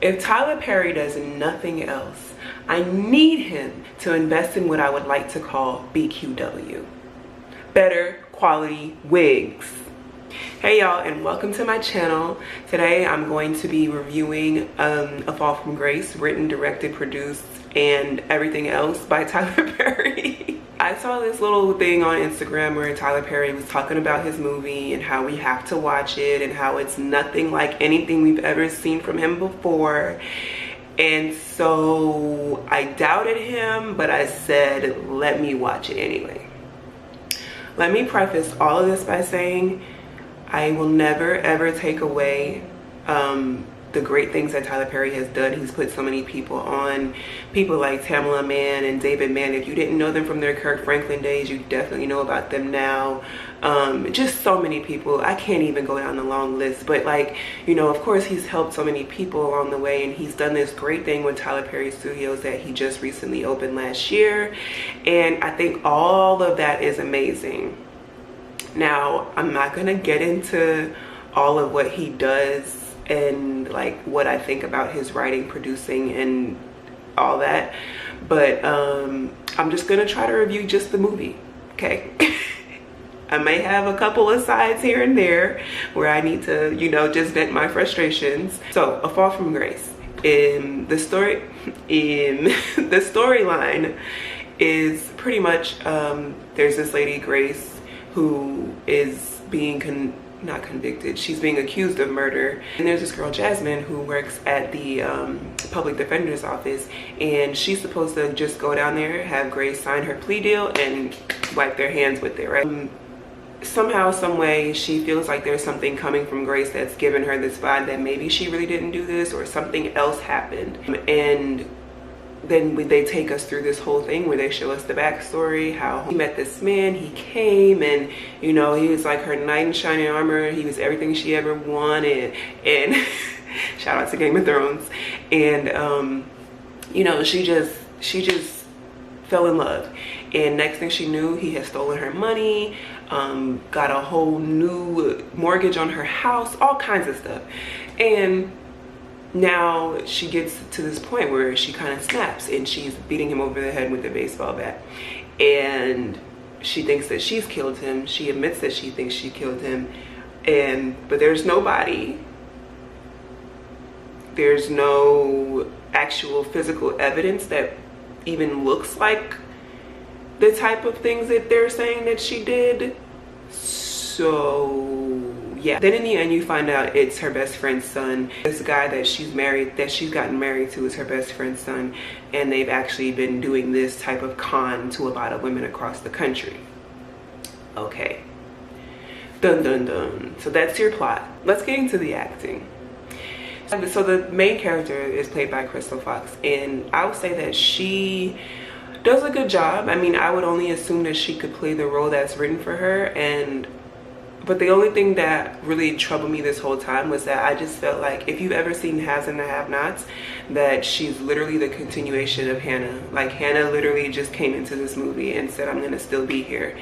If Tyler Perry does nothing else, I need him to invest in what I would like to call BQW. Better quality wigs. Hey y'all, and welcome to my channel. Today I'm going to be reviewing A Fall from Grace, written, directed, produced, and everything else by Tyler Perry. I saw this little thing on Instagram where Tyler Perry was talking about his movie and how we have to watch it and how it's nothing like anything we've ever seen from him before. And so I doubted him, but I said, let me watch it anyway. Let me preface all of this by saying I will never ever take away the great things that Tyler Perry has done. He's put so many people on, people like Tamela Mann and David Mann. If you didn't know them from their Kirk Franklin days, you definitely know about them now. Just so many people. I can't even go down the long list, but like, you know, of course he's helped so many people along the way, and he's done this great thing with Tyler Perry Studios that he just recently opened last year, and I think all of that is amazing. Now, I'm not gonna get into all of what he does and like what I think about his writing, producing, and all that, but I'm just gonna try to review just the movie, okay? I may have a couple of sides here and there where I need to, you know, just vent my frustrations. So, A Fall from Grace. The storyline is pretty much there's this lady, Grace, who is being not convicted, she's being accused of murder, and there's this girl, Jasmine, who works at the public defender's office, and she's supposed to just go down there, have Grace sign her plea deal, and wipe their hands with it, right? Somehow, some way, she feels like there's something coming from Grace that's given her this vibe that maybe she really didn't do this, or something else happened. And then they take us through this whole thing where they show us the backstory, how he met this man, he came, and you know, he was like her knight in shining armor, he was everything she ever wanted, and shout out to Game of Thrones. And you know, she just fell in love, and next thing she knew, he had stolen her money, got a whole new mortgage on her house, all kinds of stuff. And now she gets to this point where she kind of snaps, and she's beating him over the head with a baseball bat, and she thinks that she's killed him. She admits that she thinks she killed him, but there's nobody. There's no actual physical evidence that even looks like the type of things that they're saying that she did. So yeah, then in the end you find out it's her best friend's son. This guy that she's gotten married to is her best friend's son, and they've actually been doing this type of con to a lot of women across the country. Okay, dun dun dun. So that's your plot. Let's get into the acting. So the main character is played by Crystal Fox, and I would say that she does a good job. I mean, I would only assume that she could play the role that's written for her, but the only thing that really troubled me this whole time was that I just felt like, if you've ever seen Haves and the Have-Nots, that she's literally the continuation of Hannah. Like, Hannah literally just came into this movie and said, I'm gonna still be here,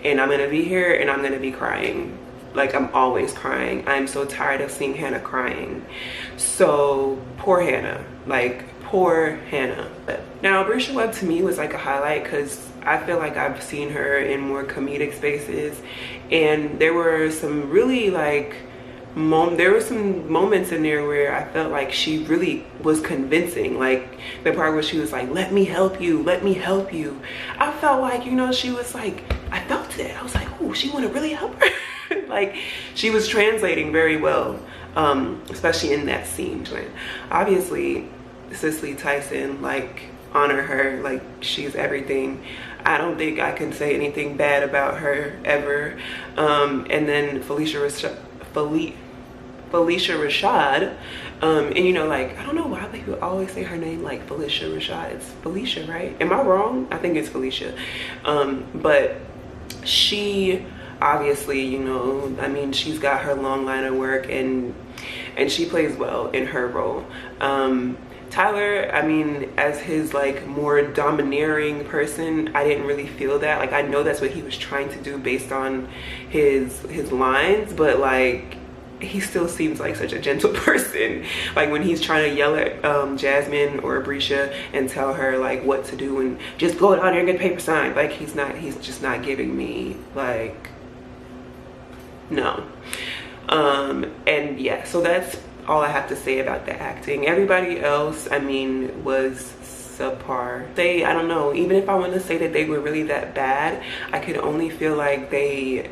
and I'm gonna be here, and I'm gonna be crying. Like, I'm always crying. I'm so tired of seeing Hannah crying. So poor Hannah, like poor Hannah. Now, Brisha Webb to me was like a highlight, because I feel like I've seen her in more comedic spaces, and there were some really like there were some moments in there where I felt like she really was convincing. Like the part where she was like, let me help you, let me help you. I felt like, you know, she was like, I felt it. I was like, oh, she want to really help her. Like, she was translating very well, especially in that scene. Obviously, Cicely Tyson, like, honor her, like, she's everything. I don't think I can say anything bad about her ever. And then Felicia Rashad, and you know, like, I don't know why people always say her name like Felicia Rashad. It's Felicia, right? Am I wrong? I think it's Felicia. But she obviously, you know, I mean, she's got her long line of work, and she plays well in her role. Tyler, I mean, as his like more domineering person, I didn't really feel that. Like, I know that's what he was trying to do based on his lines, but like, he still seems like such a gentle person. Like when he's trying to yell at Jasmine or Abrisha and tell her like what to do and just go down there and get paper signed, like he's just not giving me like, no. And yeah, so that's all I have to say about the acting. Everybody else, I mean, was subpar. I don't know, even if I want to say that they were really that bad, I could only feel like they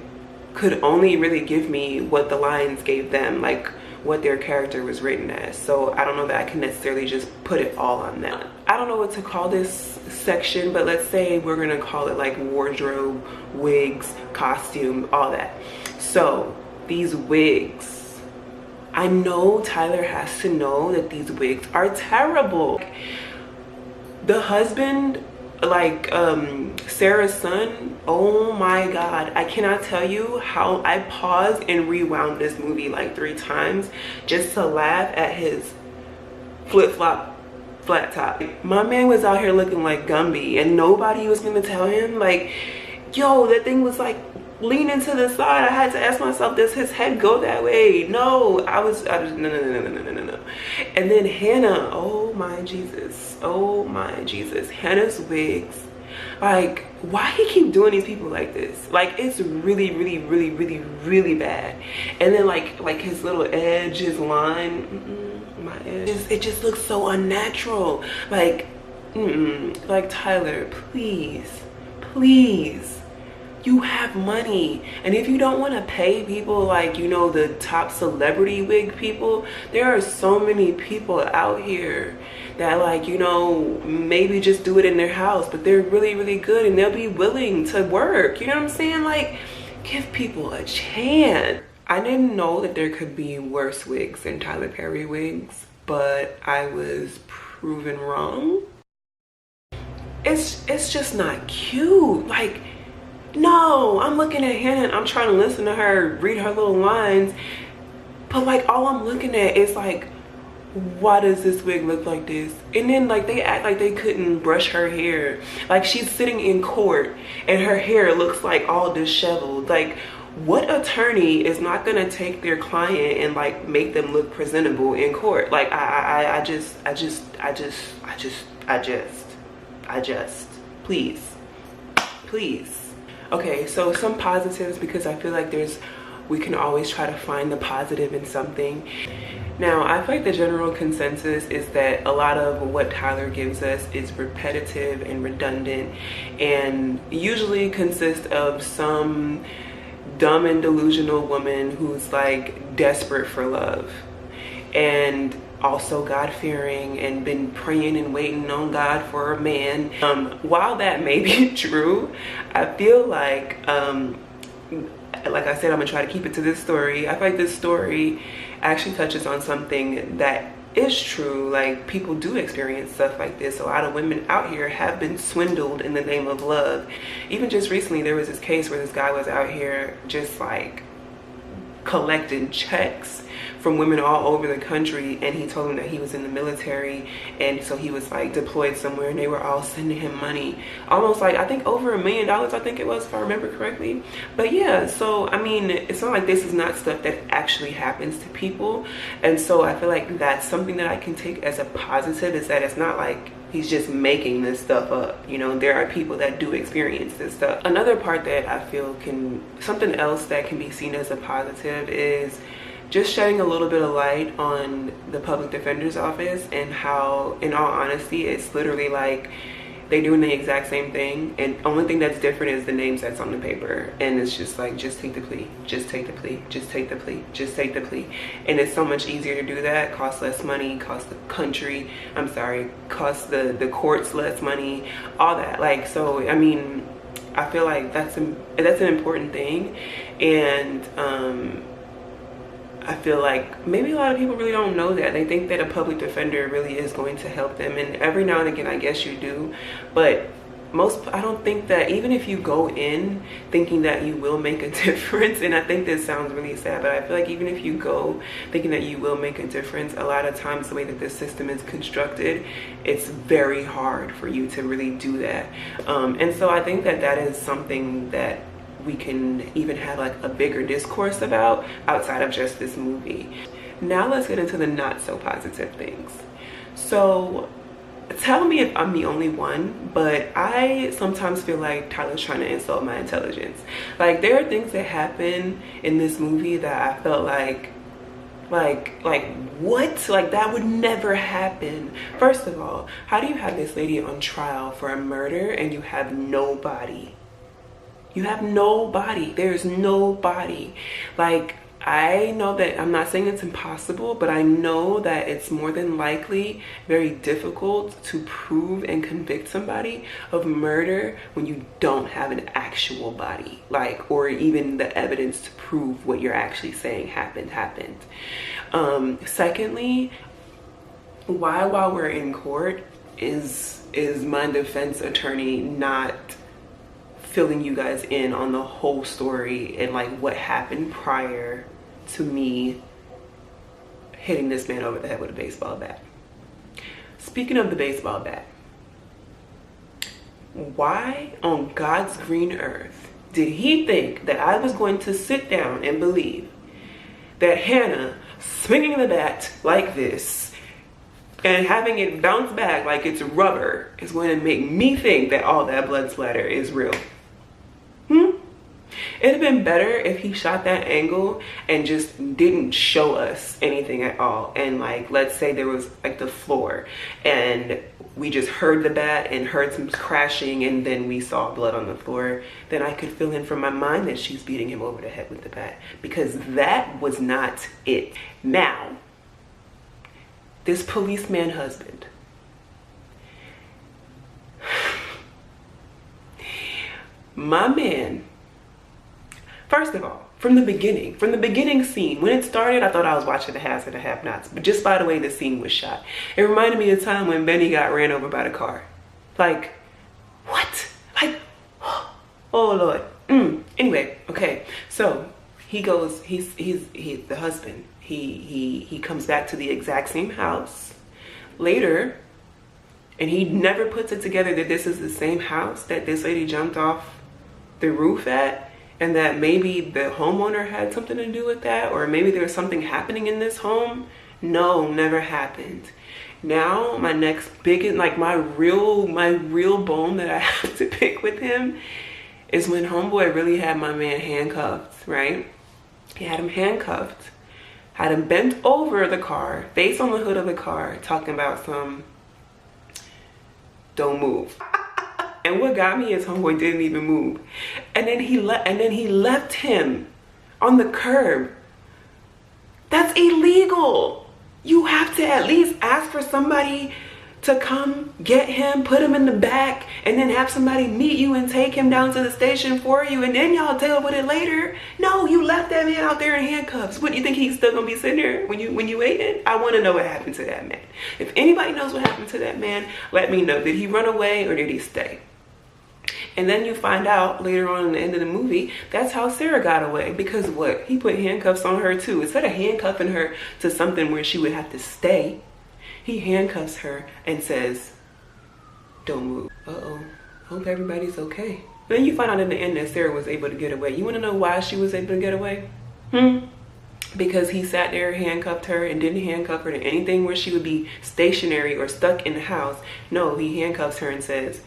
could only really give me what the lines gave them, like what their character was written as. So I don't know that I can necessarily just put it all on them. I don't know what to call this section, but let's say we're gonna call it like wardrobe, wigs, costume, all that. So these wigs, I know Tyler has to know that these wigs are terrible. The husband, like Sarah's son, oh my god, I cannot tell you how I paused and rewound this movie like 3 times just to laugh at his flip-flop flat top. My man was out here looking like Gumby and nobody was gonna tell him, like, yo, that thing was like leaning to the side. I had to ask myself, does his head go that way? No, I was no. And then Hannah, oh my Jesus, oh my Jesus, Hannah's wigs, like, why he keep doing these people like this? Like, it's really bad. And then like his little edge, his line, my edge, it just looks so unnatural. Like, like, Tyler, please, you have money, and if you don't want to pay people like, you know, the top celebrity wig people, there are so many people out here that, like, you know, maybe just do it in their house, but they're really good and they'll be willing to work, you know what I'm saying? Like, give people a chance. I didn't know that there could be worse wigs than Tyler Perry wigs, but I was proven wrong. It's just not cute. Like, no, I'm looking at Hannah and I'm trying to listen to her read her little lines, but like all I'm looking at is like, why does this wig look like this? And then like they act like they couldn't brush her hair. Like she's sitting in court and her hair looks like all disheveled. Like, what attorney is not gonna take their client and like make them look presentable in court? Like I just please. Okay, so some positives, because I feel like we can always try to find the positive in something. Now, I feel like the general consensus is that a lot of what Tyler gives us is repetitive and redundant and usually consists of some dumb and delusional woman who's like desperate for love and also God-fearing and been praying and waiting on God for a man. While that may be true, I feel like I said, I'm gonna try to keep it to this story. I feel like this story actually touches on something that is true. Like, people do experience stuff like this. A lot of women out here have been swindled in the name of love. Even just recently, there was this case where this guy was out here just like collecting checks from women all over the country, and he told them that he was in the military, and so he was like deployed somewhere, and they were all sending him money, almost like, I think over $1 million, I think it was, if I remember correctly. But yeah, so I mean, it's not like this is not stuff that actually happens to people, and so I feel like that's something that I can take as a positive, is that it's not like he's just making this stuff up. You know, there are people that do experience this stuff. Another part that I feel something else that can be seen as a positive is just shedding a little bit of light on the public defender's office and how, in all honesty, it's literally like they doing the exact same thing, and only thing that's different is the names that's on the paper. And it's just like, just take the plea, just take the plea, just take the plea, just take the plea. And it's so much easier to do that, costs less money, costs the country, costs the courts less money, all that. Like, so I mean, I feel like that's an important thing. And I feel like maybe a lot of people really don't know that. They think that a public defender really is going to help them, and every now and again I guess you do, but I don't think that, even if you go in thinking that you will make a difference, and I think this sounds really sad, but I feel like even if you go thinking that you will make a difference, a lot of times the way that this system is constructed, it's very hard for you to really do that. And so I think that that is something that we can even have like a bigger discourse about outside of just this movie. Now let's get into the not so positive things. So tell me if I'm the only one, but I sometimes feel like Tyler's trying to insult my intelligence. Like, there are things that happen in this movie that I felt like what? Like, that would never happen. First of all, how do you have this lady on trial for a murder and you have nobody? You have nobody. There's nobody. Like, I know that, I'm not saying it's impossible, but I know that it's more than likely very difficult to prove and convict somebody of murder when you don't have an actual body, like, or even the evidence to prove what you're actually saying happened. Secondly, why, while we're in court, is my defense attorney not filling you guys in on the whole story and like what happened prior to me hitting this man over the head with a baseball bat? Speaking of the baseball bat, why on God's green earth did he think that I was going to sit down and believe that Hannah swinging the bat like this and having it bounce back like it's rubber is going to make me think that all that blood splatter is real? It'd have been better if he shot that angle and just didn't show us anything at all. And like, let's say there was like the floor and we just heard the bat and heard some crashing and then we saw blood on the floor. Then I could fill in from my mind that she's beating him over the head with the bat, because that was not it. Now, this policeman husband, my man, first of all, from the beginning scene, when it started, I thought I was watching The Haves and the Have-Nots. But just by the way the scene was shot, it reminded me of the time when Benny got ran over by the car. Like, what? Like, oh Lord. Anyway, okay. So he goes, he's the husband. He comes back to the exact same house later, and he never puts it together that this is the same house that this lady jumped off the roof at. And that maybe the homeowner had something to do with that, or maybe there was something happening in this home. No, never happened. Now my next big, like my real bone that I have to pick with him is when Homeboy really had my man handcuffed, right? He had him handcuffed, had him bent over the car, face on the hood of the car, talking about some don't move. And what got me is Homeboy didn't even move. And then he left him on the curb. That's illegal. You have to at least ask for somebody to come get him, put him in the back, and then have somebody meet you and take him down to the station for you, and then y'all deal with it later. No, you left that man out there in handcuffs. What, you think he's still gonna be sitting there when you waiting? I want to know what happened to that man. If anybody knows what happened to that man, let me know. Did he run away or did he stay? And then you find out later on in the end of the movie, that's how Sarah got away. Because what? He put handcuffs on her too. Instead of handcuffing her to something where she would have to stay, he handcuffs her and says, don't move. Uh-oh, hope everybody's okay. Then you find out in the end that Sarah was able to get away. You want to know why she was able to get away? Because he sat there, handcuffed her, and didn't handcuff her to anything where she would be stationary or stuck in the house. No, he handcuffs her and says,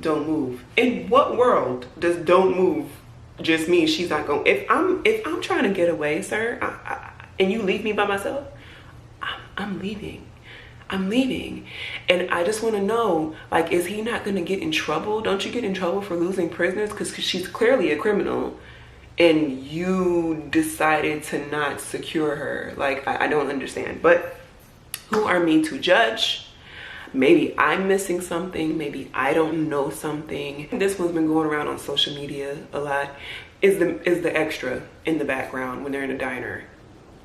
don't move. In what world does don't move just mean she's not going? If I'm trying to get away, sir, and you leave me by myself, I'm leaving. I'm leaving. And I just want to know, like, is he not going to get in trouble? Don't you get in trouble for losing prisoners? Because she's clearly a criminal and you decided to not secure her. Like, I don't understand. But who are me to judge? Maybe I'm missing something. Maybe I don't know something. This one's been going around on social media a lot. Is the extra in the background when they're in a diner,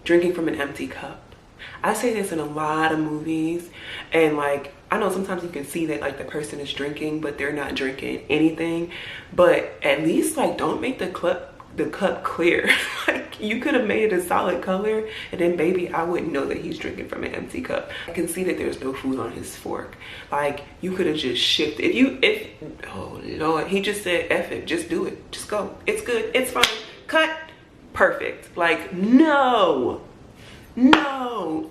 drinking from an empty cup. I say this in a lot of movies, and like, I know sometimes you can see that like the person is drinking, but they're not drinking anything. But at least like don't make the the cup clear. Like, you could have made it a solid color, and then baby, I wouldn't know that he's drinking from an empty cup. I can see that there's no food on his fork. Like, you could have just shifted. Oh Lord, he just said, F it, just do it, just go. It's good, it's fine, cut, perfect. Like, no,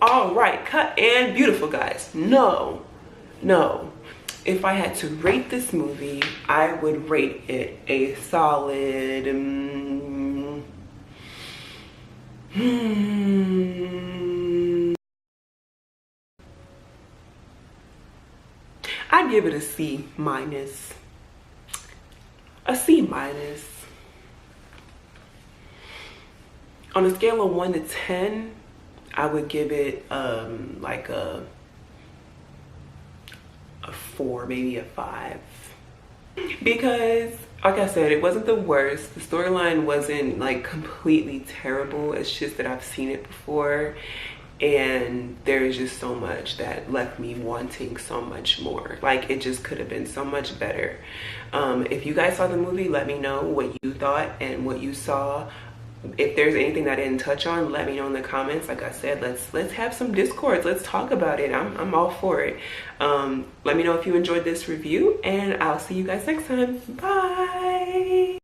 all right, cut and beautiful, guys. No. If I had to rate this movie, I would rate it a solid I'd give it a C minus. A C minus. On a scale of 1 to 10, I would give it like a 4, maybe a 5. Because like I said, it wasn't the worst. The storyline wasn't like completely terrible. It's just that I've seen it before, and there's just so much that left me wanting so much more. Like, it just could have been so much better. If you guys saw the movie, let me know what you thought and what you saw. If there's anything that I didn't touch on, let me know in the comments. Like I said, let's have some discourse. Let's talk about it. I'm all for it. Let me know if you enjoyed this review, and I'll see you guys next time. Bye.